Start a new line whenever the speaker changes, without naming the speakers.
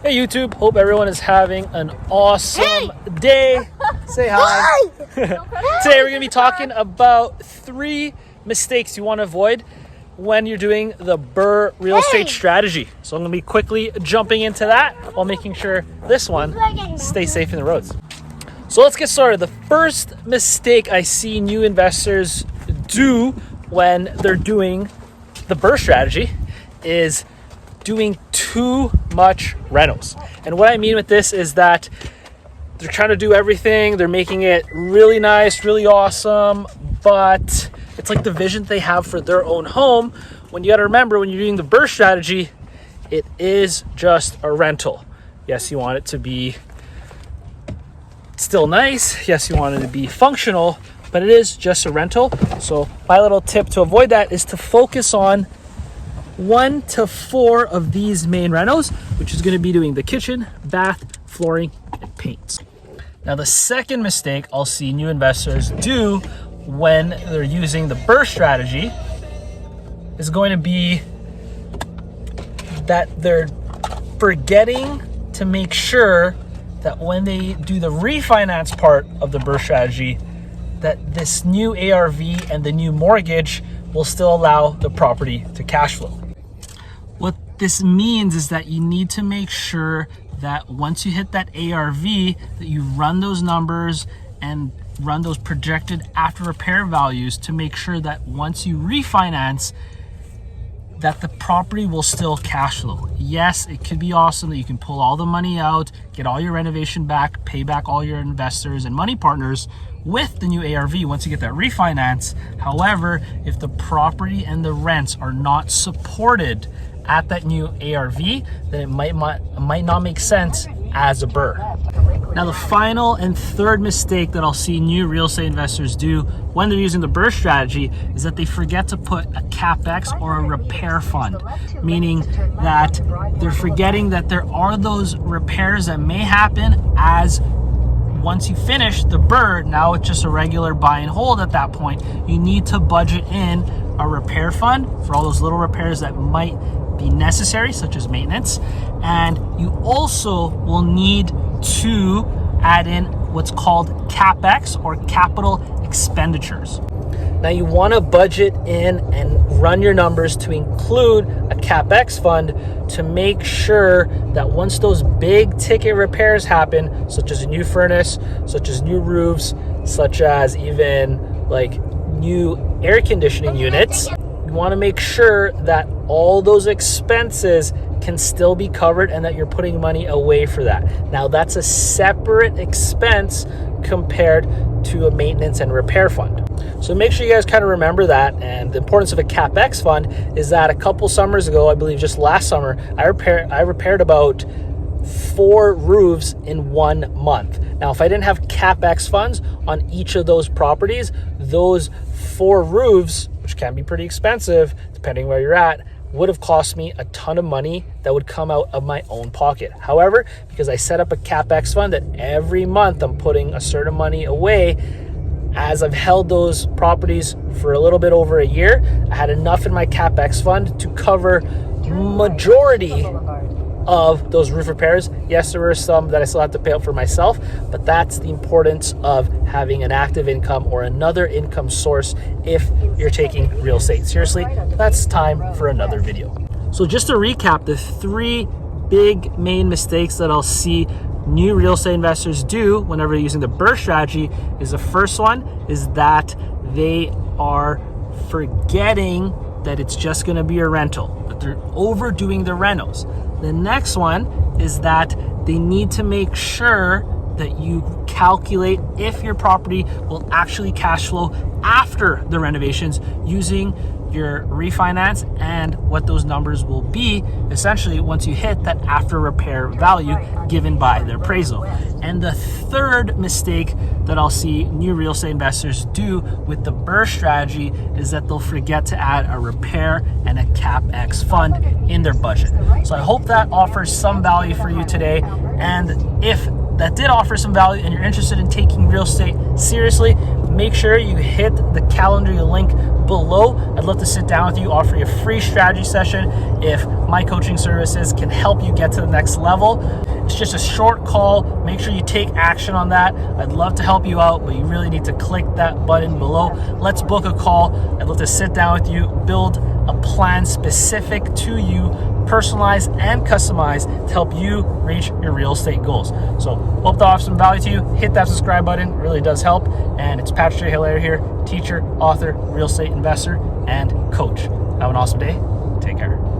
Hey YouTube, hope everyone is having an awesome day. Say hi. Today we're going to be talking about 3 mistakes you want to avoid when you're doing the BRRRR real estate strategy. So I'm going to be quickly jumping into that while making sure this one stays safe in the roads. So let's get started. The first mistake I see new investors do when they're doing the BRRRR strategy is doing too much renos. And what I mean with this is that they're trying to do everything. They're making it really nice, really awesome, but it's like the vision they have for their own home. When you got to remember, when you're doing the BRRRR strategy, it is just a rental. Yes, you want it to be still nice. Yes, you want it to be functional, but it is just a rental. So my little tip to avoid that is to focus on 1 to 4 of these main renos, which is going to be doing the kitchen, bath, flooring, and paints. Now, the second mistake I'll see new investors do when they're using the BRRRR strategy is going to be that they're forgetting to make sure that when they do the refinance part of the BRRRR strategy, that this new ARV and the new mortgage will still allow the property to cash flow. What this means is that you need to make sure that once you hit that ARV, that you run those numbers and run those projected after repair values to make sure that once you refinance, that the property will still cash flow. Yes, it could be awesome that you can pull all the money out, get all your renovation back, pay back all your investors and money partners with the new ARV once you get that refinance. However, if the property and the rents are not supported at that new ARV, then it might not make sense as a BRRRR. Now, the final and third mistake that I'll see new real estate investors do when they're using the BRRRR strategy is that they forget to put a CapEx or a repair fund, meaning that they're forgetting that there are those repairs that may happen as once you finish the BRRRR. Now it's just a regular buy and hold at that point. You need to budget in a repair fund for all those little repairs that might be necessary, such as maintenance. And you also will need to add in what's called CapEx or capital expenditures. Now you want to budget in and run your numbers to include a CapEx fund to make sure that once those big ticket repairs happen, such as a new furnace, such as new roofs, such as even like new air conditioning units, you want to make sure that all those expenses can still be covered and that you're putting money away for that. Now, that's a separate expense compared to a maintenance and repair fund. So make sure you guys kind of remember that. And the importance of a CapEx fund is that a couple summers ago, I believe just last summer, I repaired about 4 roofs in 1 month. Now, if I didn't have CapEx funds on each of those properties, those 4 roofs, which can be pretty expensive depending where you're at, would have cost me a ton of money that would come out of my own pocket. However, because I set up a CapEx fund that every month I'm putting a certain money away, as I've held those properties for a little bit over a year, I had enough in my CapEx fund to cover majority of those roof repairs. Yes, there were some that I still have to pay out for myself, but that's the importance of having an active income or another income source if you're taking real estate seriously. That's time for another video. So just to recap, the 3 big main mistakes that I'll see new real estate investors do whenever using the BRRRR strategy is the first one is that they are forgetting that it's just going to be a rental, that they're overdoing the renos. The next one is that they need to make sure that you calculate if your property will actually cash flow after the renovations using your refinance and what those numbers will be essentially once you hit that after repair value given by the appraisal. And the third mistake that I'll see new real estate investors do with the BRRRR strategy is that they'll forget to add a repair and a CapEx fund in their budget. So I hope that offers some value for you today. And if that did offer some value and you're interested in taking real estate seriously, make sure you hit the Calendly link below. I'd love to sit down with you, offer you a free strategy session if my coaching services can help you get to the next level. It's just a short call. Make sure you take action on that. I'd love to help you out, but you really need to click that button below. Let's book a call. I'd love to sit down with you, build a plan specific to you, personalized and customized to help you reach your real estate goals. So hope to offer some value to you. Hit that subscribe button. It really does help. And it's Patrick J. Hilaire here, teacher, author, real estate investor, and coach. Have an awesome day. Take care.